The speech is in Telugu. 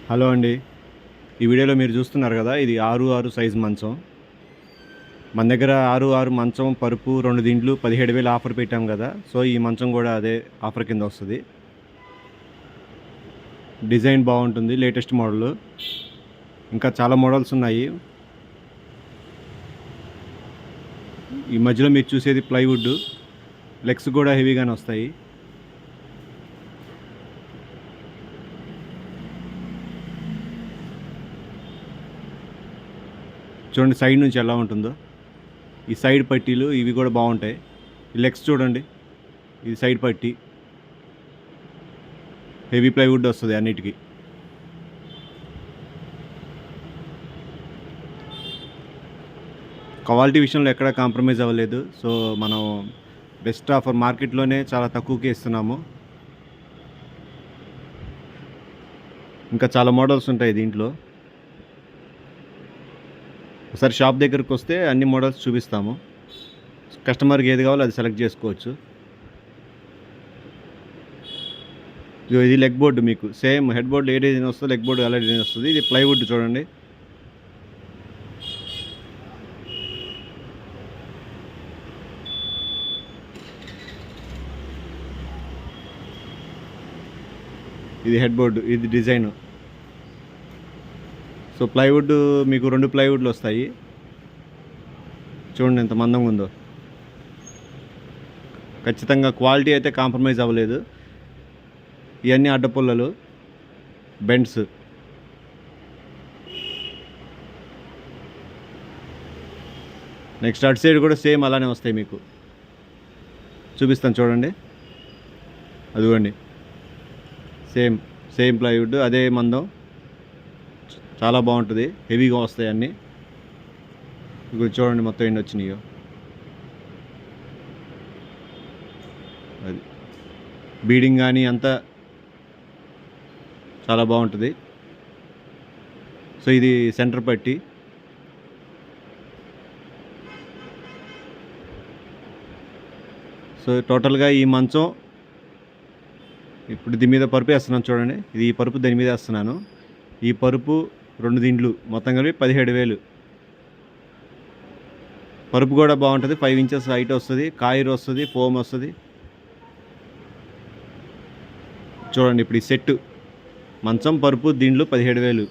హలో అండి. ఈ వీడియోలో మీరు చూస్తున్నారు కదా, ఇది 6-6 సైజ్ మంచం. మన దగ్గర 6-6 మంచం, పరుపు, 2 దిండ్లు 17,000 ఆఫర్ పెట్టాం కదా. సో ఈ మంచం కూడా అదే ఆఫర్ కింద వస్తుంది. డిజైన్ బాగుంటుంది, లేటెస్ట్ మోడల్. ఇంకా చాలా మోడల్స్ ఉన్నాయి. ఈ మధ్యలో మీరు చూసేది ప్లైవుడ్. లెగ్స్ కూడా హెవీగానే వస్తాయి. చూడండి సైడ్ నుంచి ఎలా ఉంటుందో. ఈ సైడ్ పట్టీలు ఇవి కూడా బాగుంటాయి. ఈ లెగ్స్ చూడండి, ఇది సైడ్ పట్టీ. హెవీ ప్లైవుడ్ వస్తుంది అన్నిటికీ. క్వాలిటీ విషయంలో ఎక్కడ కాంప్రమైజ్ అవ్వలేదు. సో మనం బెస్ట్ ఆఫర్ మార్కెట్లోనే చాలా తక్కువకే ఇస్తున్నాము. ఇంకా చాలా మోడల్స్ ఉంటాయి దీంట్లో. ఒకసారి షాప్ దగ్గరకు వస్తే అన్ని మోడల్స్ చూపిస్తాము. కస్టమర్కి ఏది కావాలో అది సెలెక్ట్ చేసుకోవచ్చు. ఇది లెగ్ బోర్డు, మీకు సేమ్ హెడ్ బోర్డు ఏ డిజైన్ వస్తుందో లెగ్ బోర్డు అలా డిజైన్ వస్తుంది. ఇది ప్లైవుడ్ చూడండి. ఇది హెడ్ బోర్డు, ఇది డిజైన్. సో ప్లైవుడ్ మీకు 2 ప్లైవుడ్లు వస్తాయి. చూడండి ఎంత మందంగా ఉందో. ఖచ్చితంగా క్వాలిటీ అయితే కాంప్రమైజ్ అవ్వలేదు. ఇవన్నీ అడ్డపుల్లలు, బెండ్స్. నెక్స్ట్ అటు సైడ్ కూడా సేమ్ అలానే వస్తాయి మీకు. చూపిస్తాను చూడండి, అదిగోండి. సేమ్ సేమ్ ప్లైవుడ్, అదే మందం. చాలా బాగుంటుంది, హెవీగా వస్తాయి అన్నీ. ఇప్పుడు చూడండి మొత్తం ఎన్ని వచ్చినాయో. అది బీడింగ్ కానీ అంతా చాలా బాగుంటుంది. సో ఇది సెంటర్ పట్టి. సో టోటల్గా ఈ మంచం ఇప్పుడు దీని మీద పరుపు వేస్తున్నాను చూడండి. ఇది ఈ పరుపు దీని మీద వేస్తున్నాను. ఈ పరుపు 2 దిండ్లు మొత్తం కలిపి 17,000. పరుపు కూడా బాగుంటుంది, 5 ఇంచెస్ హైట్ వస్తుంది, కాయిర్ వస్తుంది, ఫోమ్ వస్తుంది. చూడండి ఇప్పుడు ఈ సెట్ మంచం, పరుపు, దిండ్లు 17,000.